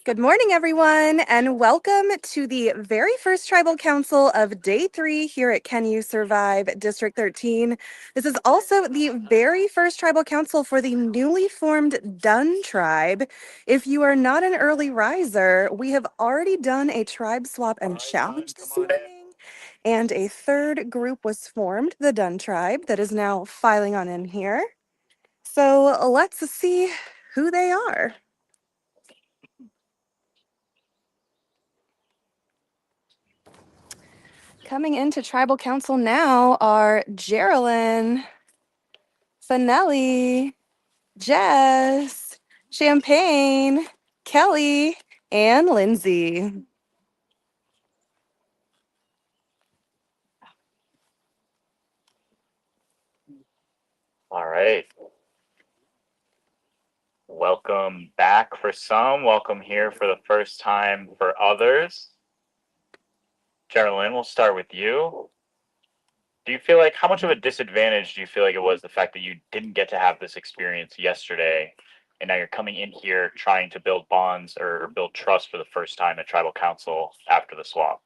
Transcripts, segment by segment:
Good morning, everyone, and welcome to the very first Tribal Council of Day 3 here at Can You Survive District 13. This is also the very first Tribal Council for the newly formed Dunn Tribe. If you are not an early riser, we have already done a tribe swap and challenge this morning, and a third group was formed, the Dunn Tribe, that is now filing on in here. So let's see who they are. Coming into Tribal Council now are Geraldine, Finelli, Jess, Champagne, Kelly, and Lindsay. All right. Welcome back for some. Welcome here for the first time for others. Geraldine, we'll start with you. Do you feel like how much of a disadvantage do you feel like it was the fact that you didn't get to have this experience yesterday and now you're coming in here trying to build bonds or build trust for the first time at tribal council after the swap?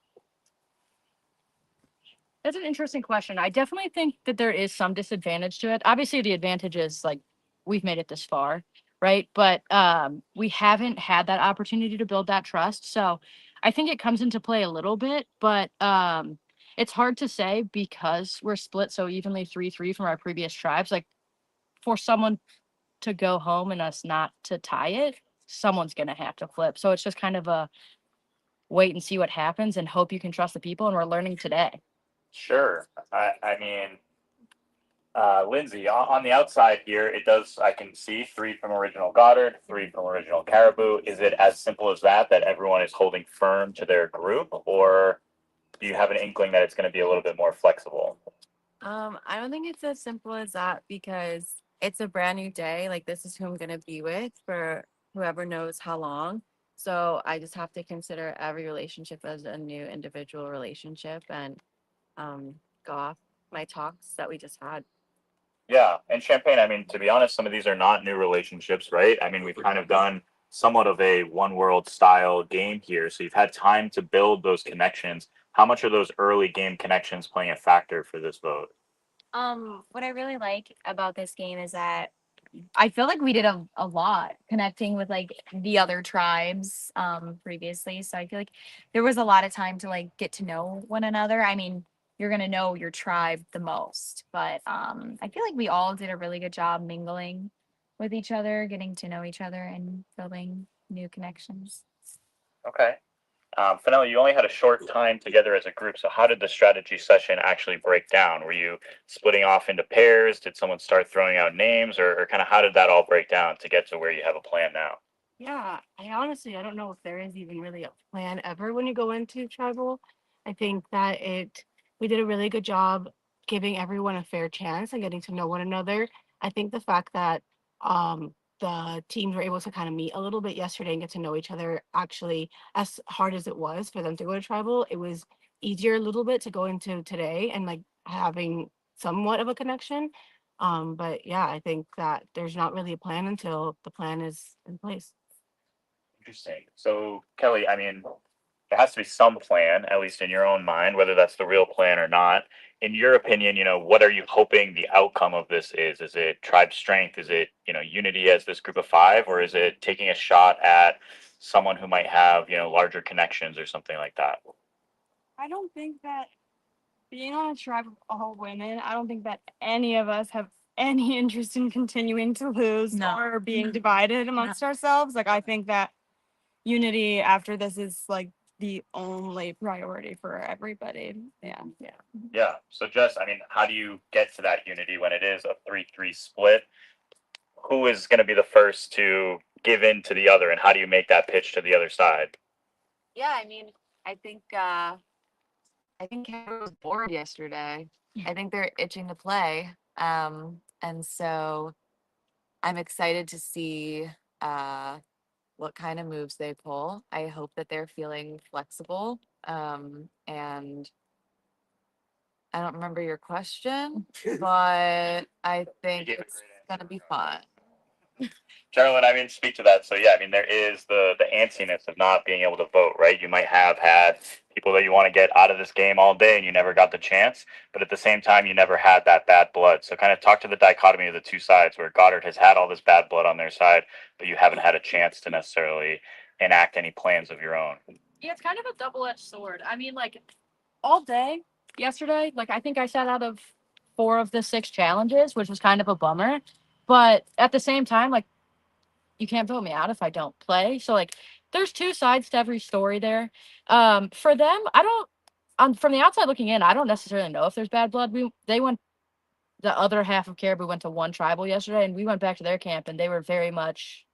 That's an interesting question. I definitely think that there is some disadvantage to it. Obviously, the advantage is like we've made it this far, right? But we haven't had that opportunity to build that trust. So I think it comes into play a little bit, but it's hard to say because we're split so evenly 3-3 from our previous tribes. Like for someone to go home and us not to tie it, someone's gonna have to flip. So it's just kind of a wait and see what happens and hope you can trust the people. And we're learning today. Sure. I mean, Lindsay, on the outside here, it does, I can see 3 from original Goddard, 3 from original Caribou. Is it as simple as that everyone is holding firm to their group, or do you have an inkling that it's going to be a little bit more flexible? I don't think it's as simple as that because it's a brand new day. Like this is who I'm gonna be with for whoever knows how long. So I just have to consider every relationship as a new individual relationship and go off my talks that we just had. Yeah, and Champagne, I mean, to be honest, some of these are not new relationships, right? I mean, we've kind of done somewhat of a one world style game here. So you've had time to build those connections. How much are those early game connections playing a factor for this vote? What I really like about this game is that I feel like we did a lot connecting with like the other tribes previously. So I feel like there was a lot of time to like get to know one another. I mean, you're gonna know your tribe the most, but I feel like we all did a really good job mingling with each other, getting to know each other and building new connections. Okay. Finale, you only had a short time together as a group. So how did the strategy session actually break down? Were you splitting off into pairs? Did someone start throwing out names, or kind of how did that all break down to get to where you have a plan now? Yeah, I don't know if there is even really a plan ever when you go into tribal. I think that we did a really good job giving everyone a fair chance and getting to know one another. I think the fact that the teams were able to kind of meet a little bit yesterday and get to know each other actually, as hard as it was for them to go to tribal, it was easier a little bit to go into today and like having somewhat of a connection. But yeah, I think that there's not really a plan until the plan is in place. Interesting. So, Kelly, I mean, there has to be some plan, at least in your own mind, whether that's the real plan or not. In your opinion, what are you hoping the outcome of this is? Is it tribe strength? Is it, unity as this group of 5? Or is it taking a shot at someone who might have, larger connections or something like that? I don't think that being on a tribe of all women, I don't think that any of us have any interest in continuing to lose No. or being divided amongst ourselves. Like, I think that unity after this is like the only priority for everybody. Yeah. Yeah. So, Jess, I mean, how do you get to that unity when it is a 3-3 split? Who is going to be the first to give in to the other, and how do you make that pitch to the other side? Yeah, I mean, I think Kara was bored yesterday. I think they're itching to play. And so I'm excited to see what kind of moves they pull. I hope that they're feeling flexible. And I don't remember your question, but I think it's gonna be fun. Geraldine, I mean, speak to that. So yeah, I mean, there is the antsiness of not being able to vote, right? You might have had people that you want to get out of this game all day, and you never got the chance. But at the same time, you never had that bad blood. So kind of talk to the dichotomy of the two sides, where Goddard has had all this bad blood on their side, but you haven't had a chance to necessarily enact any plans of your own. Yeah, it's kind of a double-edged sword. I mean, like all day yesterday, like I think I sat out of 4 of the 6 challenges, which was kind of a bummer. But at the same time, like you can't vote me out if I don't play. So like there's two sides to every story there. For them, I don't from the outside looking in, I don't necessarily know if there's bad blood. They went the other half of Caribou went to one tribal yesterday and we went back to their camp and they were very much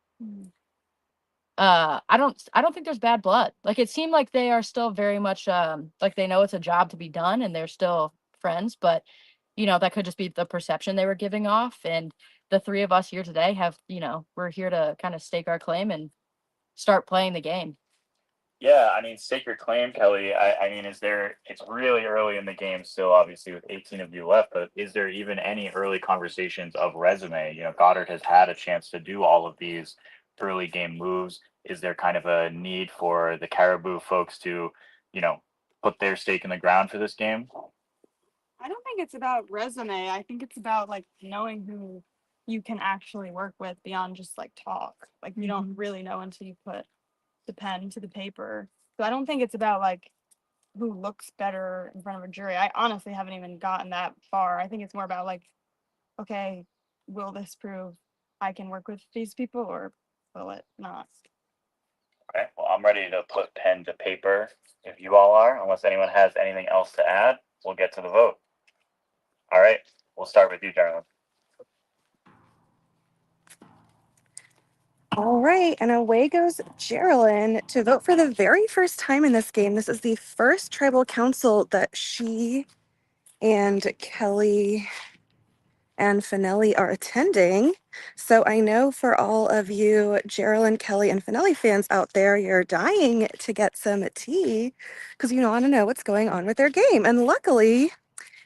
I don't think there's bad blood. Like it seemed like they are still very much like they know it's a job to be done and they're still friends, but that could just be the perception they were giving off. And the 3 of us here today we're here to kind of stake our claim and start playing the game. Yeah, I mean, stake your claim, Kelly. I mean, it's really early in the game still, obviously, with 18 of you left, but is there even any early conversations of resume? Goddard has had a chance to do all of these early game moves. Is there kind of a need for the Caribou folks to, put their stake in the ground for this game? I don't think it's about resume. I think it's about like knowing who you can actually work with beyond just like talk. Like you don't really know until you put the pen to the paper. So I don't think it's about like who looks better in front of a jury. I honestly haven't even gotten that far. I think it's more about like, okay, will this prove I can work with these people or will it not? Okay, well, I'm ready to put pen to paper if you all are, unless anyone has anything else to add. We'll get to the vote. All right, we'll start with you, Darlene. All right, and away goes Geraldine to vote for the very first time in this game. This is the first tribal council that she and Kelly and Finelli are attending. So I know for all of you Geraldine, Kelly, and Finelli fans out there, you're dying to get some tea because you want to know what's going on with their game. And luckily,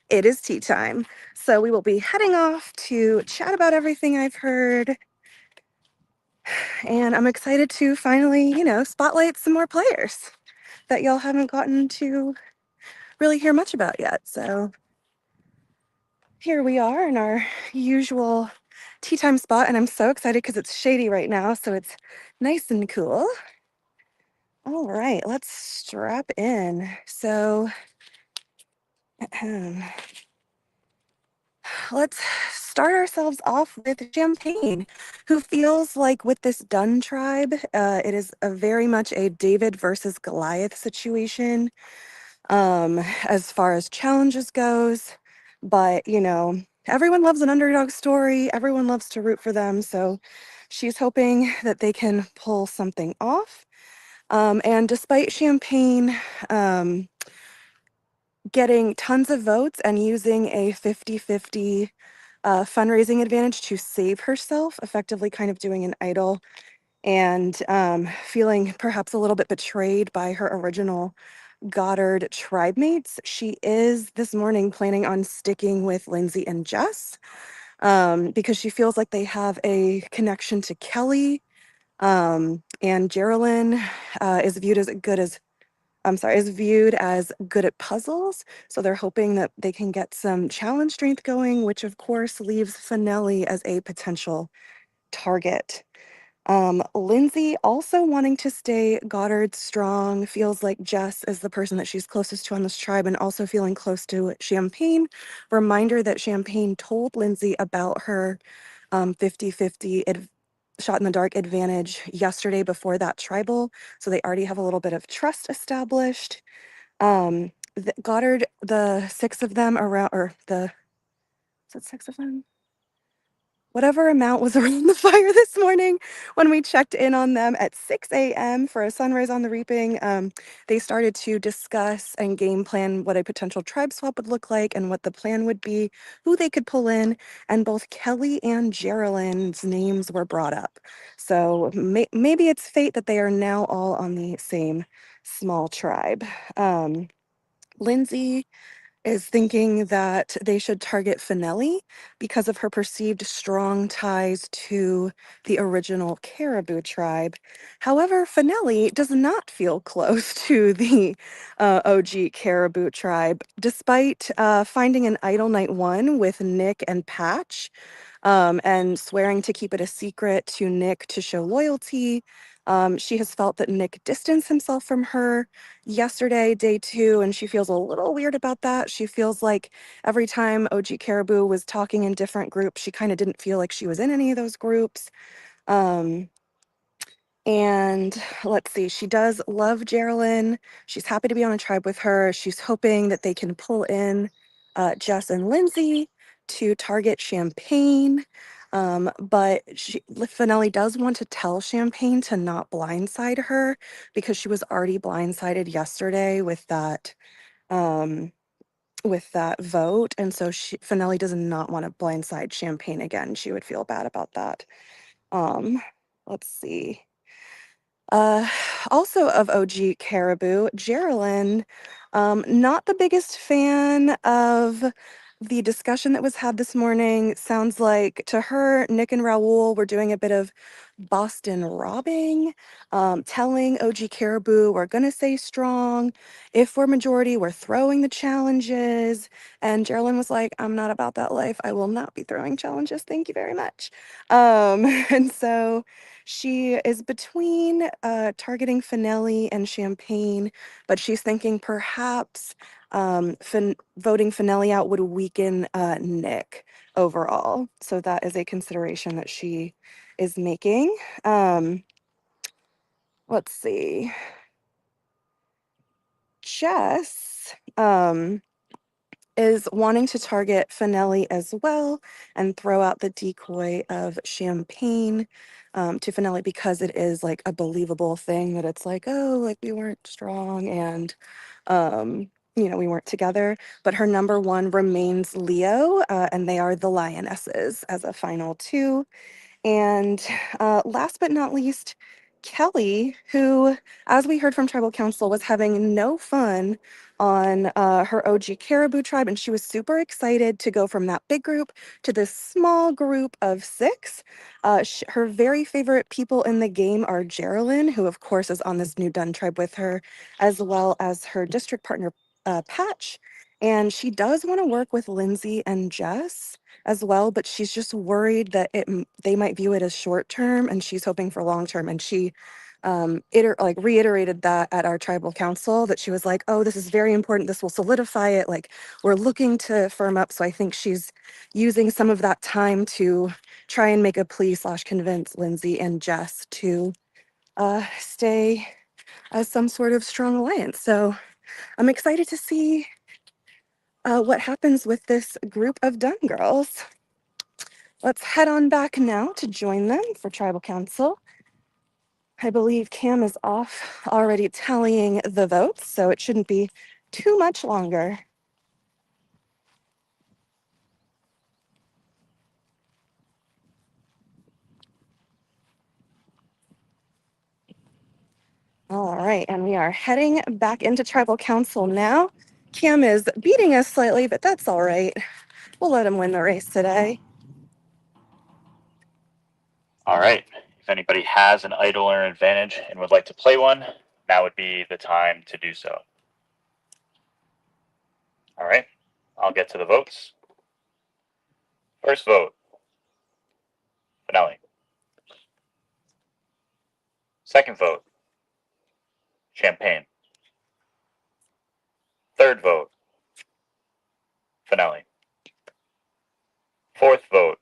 it is tea time. So we will be heading off to chat about everything I've heard. And I'm excited to finally, spotlight some more players that y'all haven't gotten to really hear much about yet. So here we are in our usual tea time spot, and I'm so excited because it's shady right now, so it's nice and cool. All right, let's strap in. So let's start ourselves off with Champagne, who feels like with this Dunn tribe, it is a very much a David versus Goliath situation as far as challenges goes. But, everyone loves an underdog story. Everyone loves to root for them. So she's hoping that they can pull something off. And despite Champagne getting tons of votes and using a 50-50 fundraising advantage to save herself, effectively kind of doing an idol and feeling perhaps a little bit betrayed by her original Goddard tribe mates, she is this morning planning on sticking with Lindsay and Jess because she feels like they have a connection to Kelly. And Geraldine is viewed as good at puzzles. So they're hoping that they can get some challenge strength going, which of course leaves Finelli as a potential target. Lindsay also wanting to stay Goddard strong, feels like Jess is the person that she's closest to on this tribe and also feeling close to Champagne. Reminder that Champagne told Lindsay about her 50-50 shot in the dark advantage yesterday before that tribal. So they already have a little bit of trust established. Goddard, the 6 of them around, or is it 6 of them? Whatever amount was around the fire this morning when we checked in on them at 6 a.m. for a sunrise on the reaping. They started to discuss and game plan what a potential tribe swap would look like and what the plan would be, who they could pull in, and both Kelly and Geraldine's names were brought up. So maybe it's fate that they are now all on the same small tribe. Lindsay is thinking that they should target Finelli because of her perceived strong ties to the original Caribou tribe. However, Finelli does not feel close to the OG Caribou tribe, despite finding an idol night one with Nick and Patch, and swearing to keep it a secret to Nick to show loyalty. She has felt that Nick distanced himself from her yesterday, day 2, and she feels a little weird about that. She feels like every time OG Caribou was talking in different groups, she kind of didn't feel like she was in any of those groups. And let's see, she does love Geraldine. She's happy to be on a tribe with her. She's hoping that they can pull in Jess and Lindsay to target Champagne. But Finelli does want to tell Champagne to not blindside her because she was already blindsided yesterday with that vote. And so Finelli does not want to blindside Champagne again. She would feel bad about that. Let's see. Also of OG Caribou, Geraldine, not the biggest fan of the discussion that was had this morning. Sounds like to her, Nick and Raul were doing a bit of Boston robbing, telling OG Caribou, we're going to stay strong. If we're majority, we're throwing the challenges. And Geraldine was like, I'm not about that life. I will not be throwing challenges. Thank you very much. And so she is between targeting Finelli and Champagne, but she's thinking perhaps voting Finelli out would weaken Nick overall. So that is a consideration that she is making. Let's see. Jess is wanting to target Finelli as well and throw out the decoy of Champagne to Finelli because it is like a believable thing that it's like, oh, like we weren't strong and we weren't together. But her number 1 remains Leo, and they are the Lionesses as a final 2. And last but not least, Kelly, who, as we heard from Tribal Council, was having no fun on her OG Caribou tribe, and she was super excited to go from that big group to this small group of 6. Her very favorite people in the game are Geraldine, who of course is on this new Dunn tribe with her, as well as her district partner Patch. And she does want to work with Lindsay and Jess as well, but she's just worried that they might view it as short term, and she's hoping for long term. And she reiterated that at our tribal council, that she was like, oh, this is very important, this will solidify it, like we're looking to firm up. So I think she's using some of that time to try and make a plea / convince Lindsay and Jess to stay as some sort of strong alliance. So I'm excited to see what happens with this group of Dunn girls. Let's head on back now to join them for Tribal Council. I believe Cam is off already tallying the votes, so it shouldn't be too much longer. All right, and we are heading back into Tribal Council now. Cam is beating us slightly, but that's all right. We'll let him win the race today. All right. If anybody has an idol or an advantage and would like to play one, now would be the time to do so. All right. I'll get to the votes. First vote, Finelli. Second vote, Champagne. Third vote, Finelli. Fourth vote,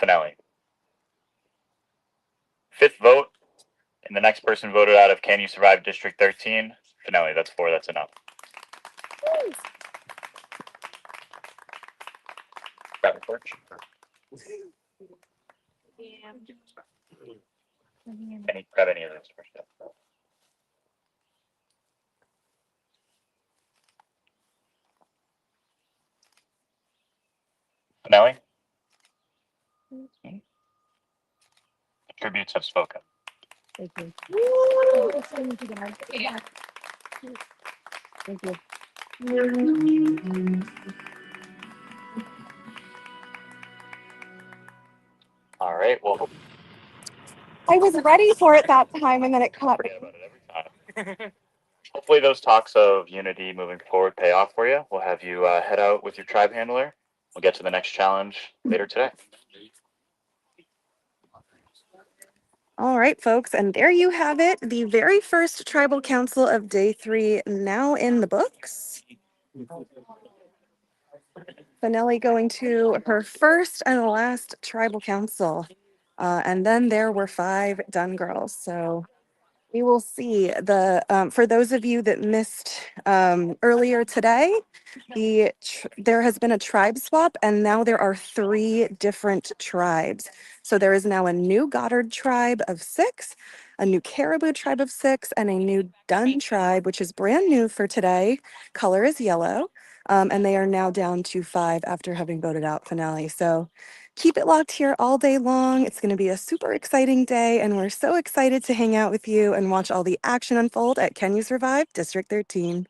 Finelli. Fifth vote, and the next person voted out of Can You Survive District 13, Finelli. That's 4, that's enough. Grab a torch. Grab any of those first. Finelli? The tributes have spoken. Thank you. Thank you. All right. Well, I was ready for it that time and then it caught me. forget about it every time. Hopefully those talks of unity moving forward pay off for you. We'll have you head out with your tribe handler. We'll get to the next challenge later today. All right, folks, and there you have it. The very first tribal council of day 3 now in the books. Finelli going to her first and last tribal council. And then there were 5 done girls. So we will see. For those of you that missed earlier today, there has been a tribe swap, and now there are 3 different tribes. So there is now a new Goddard tribe of 6, a new Caribou tribe of 6, and a new Dunn tribe, which is brand new for today. Color is yellow. And they are now down to 5 after having voted out finale. So keep it locked here all day long. It's going to be a super exciting day, and we're so excited to hang out with you and watch all the action unfold at Can You Survive District 13.